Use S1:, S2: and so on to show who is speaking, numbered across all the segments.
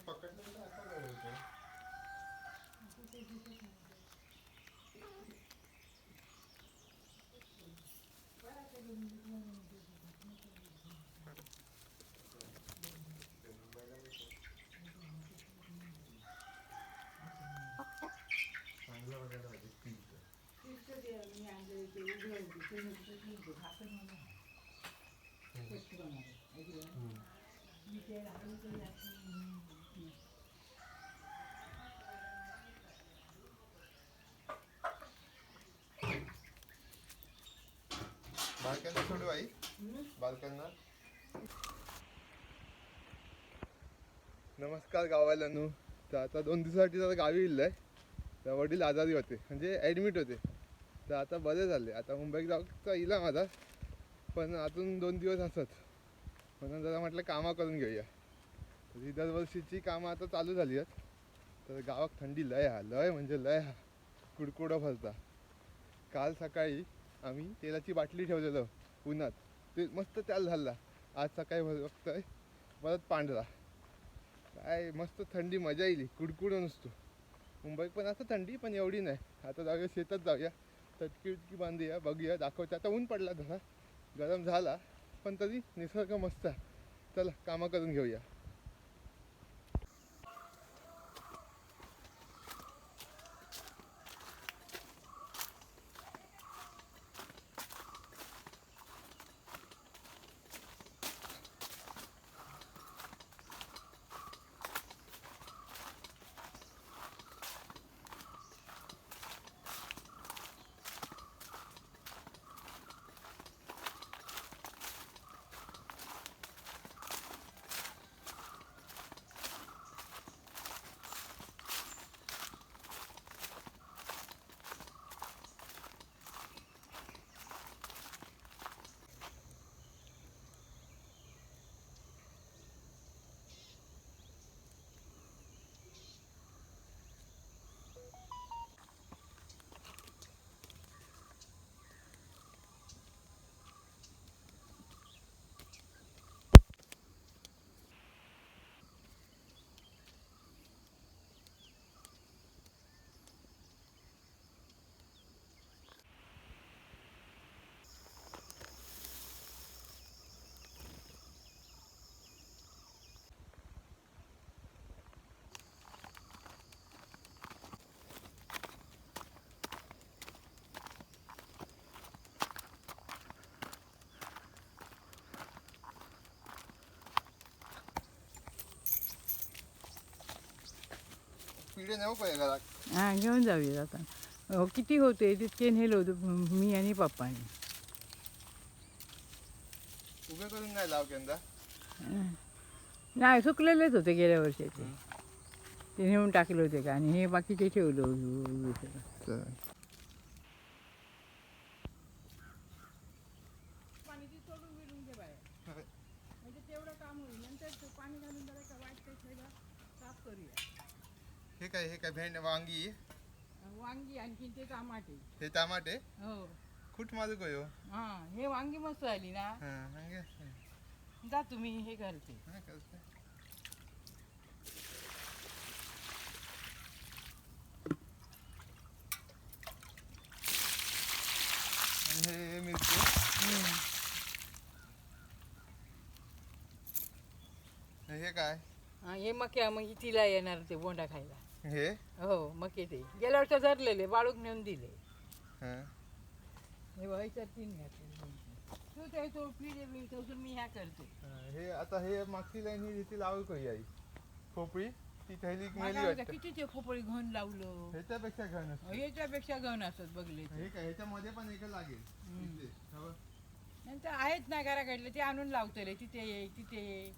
S1: पकडलं असं करायचं. चांगलं वगैरे पाहिजे पीठ मी आणले ते उघडून बालकांना सोडू आई बालकांना. नमस्कार गावालानू. तर आता 2 दिवसासाठी जरा गावी इल्लंय. तर वडील आजारी होते म्हणजे ॲडमिट होते. तर आता बरे झाले. आता मुंबईत जाऊचा इला माझा पण अजून 2 दिवस असत म्हणून जरा म्हटलं कामं करून घेऊया. तर ही दरवर्षीची कामं आता चालू झाली आहेत. तर गावात थंडी लय म्हणजे लय कुडकुडं भरता. काल सकाळी आम्ही तेलाची बाटली ठेवलेलं उन्हात ते मस्त त्याला झाला. आज सकाळी बघतोय परत पांढरा. काय मस्त थंडी मजा येईल. कुडकुड नसतो. मुंबईत पण असं थंडी पण एवढी नाही. आता जाऊया शेतात जाऊया चटकी उटकी बांधूया बघूया दाखवते. आता ऊन पडला तसा गरम झाला पण तरी निसर्ग मस्त आहे. चला कामं करून घेऊया. पिढे नेऊ पाहिजे घरात.
S2: हां घेऊन जाऊया आता. किती होते तितके नेलं होतं मी आणि पप्पाने.
S1: उभे करून नाही लाव केंदा.
S2: नाही सुकलेलेच होते गेल्या वर्षाचे. ते नेऊन टाकले होते का आणि हे बाकीचे ठेवलं होतं. पाणी ती सोडून बिडून घे बाहेर म्हणजे तेवढं काम होईल. नंतर पाणी घालून जरा का वाईट काही साफ करूया.
S1: हे काय भेंड वांगी
S2: वांगी आणखी ते टमाटे.
S1: हे टमाटे
S2: हो
S1: कुठ माझं गयो.
S2: हां हे वांगी मस्त आली ना. जा तुम्ही हे घालते.
S1: हे मिरची हे काय
S2: हा, हे मक्या मग तिला येणार ते बोंडा खायला.
S1: हे
S2: हो मके ते गेल्या वर्षी धरलेले बाळूक नेऊन दिले.
S1: हा.
S2: हे व्हायचं तीन घातले. तू ते टोपली दे तसून मी ह्या करते.
S1: हे आता हे मागची लाईन ही ती लावू कही आई खोपळी ती थैली मेली
S2: माझ्या
S1: वाटतं.
S2: किती ते खोपळी घेऊन लावलं.
S1: ह्याच्यापेक्षा घाण असते.
S2: याच्यापेक्षा घेऊन असत बघले
S1: हे काय ह्याच्यामध्ये पण एक लागेल
S2: हम्म.
S1: इथे. हा बघ.
S2: नंतर आहेत ना घराकडले ते आणून लावतले तिथे ये तिथे ये.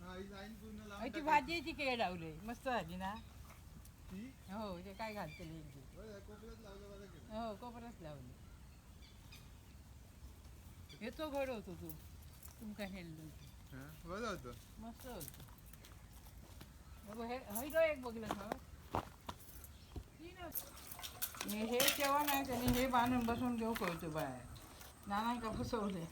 S1: हा, ही लाईन पूर्ण लावून
S2: ती
S1: टाकायची.
S2: भाजीची केळ लावले मस्त झाली ना.
S1: ती
S2: हो ते काय घालतले
S1: बरं, कोपऱ्यात लावलं बरं केलं.
S2: हो कोपरच लावले. येतो घड होतो तू तुमका हेल्लो
S1: हा, बरं होतं.
S2: मस्त होतो. हैदो एक बघलं का हे तेव्हा नाही त्यांनी हे बांधून बसून घेऊ कळतो बाहेर नाना का फसवले.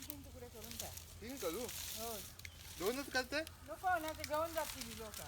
S2: तीन तुकडे करून टाक.
S1: तीन करू
S2: हो
S1: दोनच करते.
S2: लोक ना ते घेऊन जातील लोक.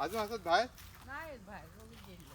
S1: अजून असत बाहेर
S2: नाही बाहेर बघून गेले.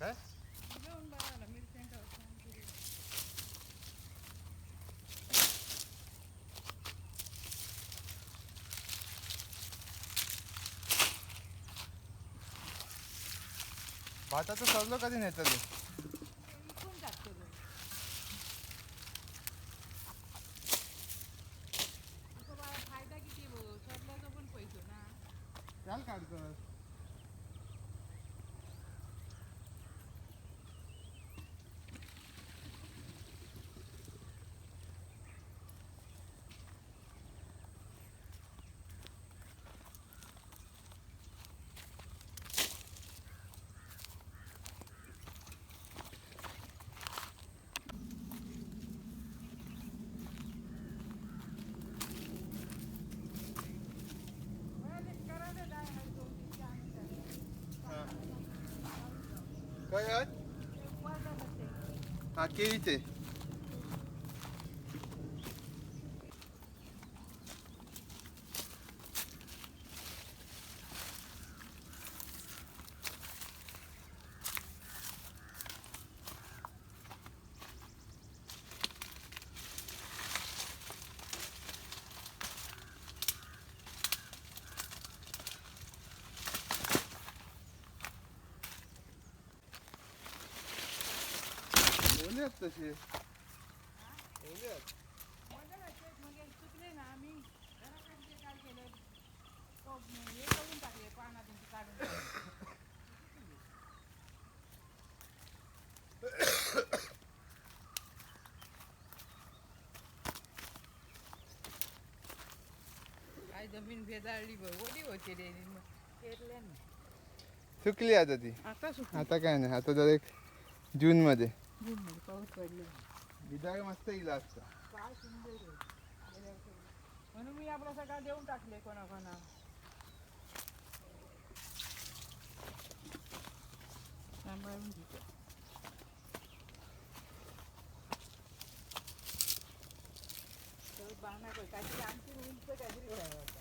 S1: काय
S2: घेऊन बघायला मिरच्या
S1: भाताचं सरलं कधी नेतं ते
S2: इकून टाकतो तो. तो फायदा किती बघ सरल्याचा पण पैसे ना.
S1: त्याला काढतं. काय आहेत? हा केळीचे आहेत तसे ओले आहेत.
S2: मजा वाटते म्हणजे चुकले ना आम्ही घराकडचे काय केलं तो हे करून टाकले पानातून काढून टाकले. काय जमीन भेदाळली बघ ओली होती रे पेरले ना
S1: सुकली आता ती.
S2: आता सुकली
S1: आता काय नाही, आता जर एक जूनमध्ये
S2: जूनमध्ये पाऊस पडले
S1: विधाय मस्त येईल असता.
S2: काय सुंदर आहे. गेल्या वर्षी. म्हणून मी आपला सगळा देऊन टाकले कोणाकोणा सांभाळून घेतो. काहीतरी आणखी उंच काहीतरी घ्यावं आता.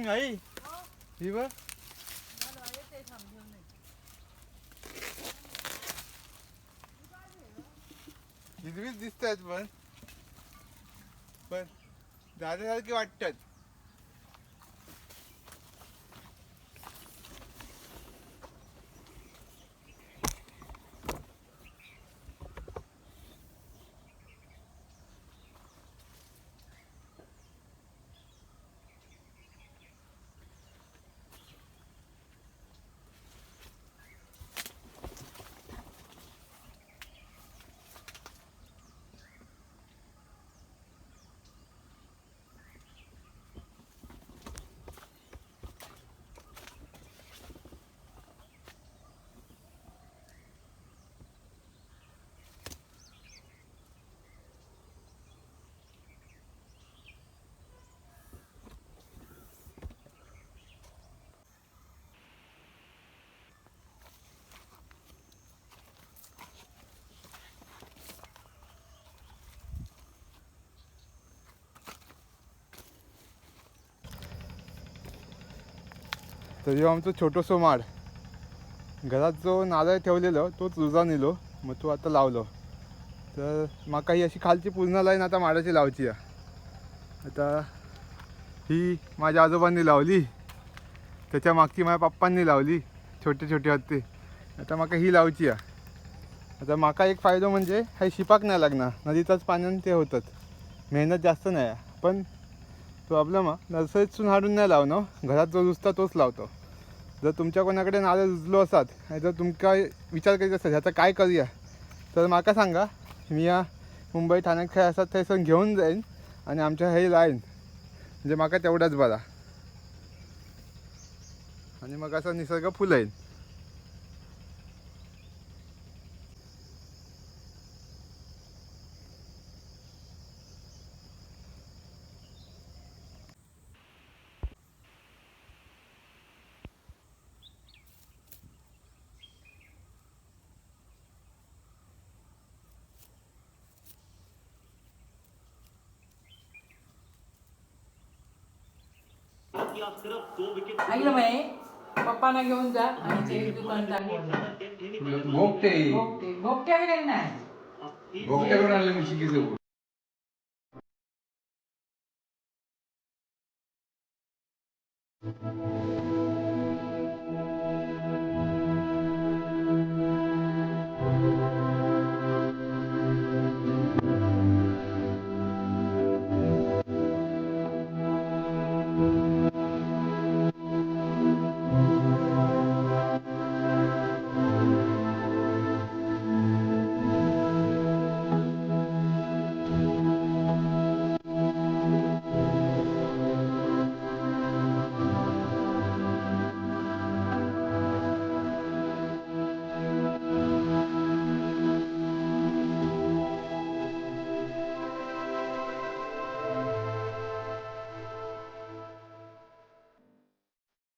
S1: आई
S2: हो
S1: ही बघ
S2: झालं येते थांबून नाही
S1: हिरवीच दिसतात पण दादासारखी वाटतात. तर ह्यो आमचं छोटंसं माड. घरात जो नारळ ठेवलेलो तोच रुजा नेलो, मग तो आता लावलो. तर माका ही अशी खालची पूर्ण लाईन आता माडाची लावची आहे. आता ही माझ्या आजोबांनी लावली, त्याच्या मागची माझ्या पप्पांनी लावली, छोटे छोटे होते. आता माका ही लावची आहे. आता माका एक फायदा म्हणजे हे शिपाक नाही लागणार, नदीचाच पाण्यानं ते होतात, मेहनत जास्त नाही आहे. पण प्रॉब्लेम आहे नर्सरीतून हाडून नाही लावणं, घरात जो रुजता तोच लावतो. जर तुमच्या कोणाकडे नारळ रुजलो असतात आणि जर तुमका विचार करीत असतात ह्याचा काय करूया, तर माका सांगा, मी या मुंबई ठाण्यात काय असतात थंयसून घेऊन जाईन आणि आमच्या हे लाईन, म्हणजे माका तेवढाच बरा. आणि मग असा निसर्ग फुलईन.
S2: ऐकलं बाई पप्पांना घेऊन जा आणि ते दुकान टाकून
S3: भोगते
S2: भोगट्याकडे नाही
S3: भोगट्याकडून आले मी शिकीचं.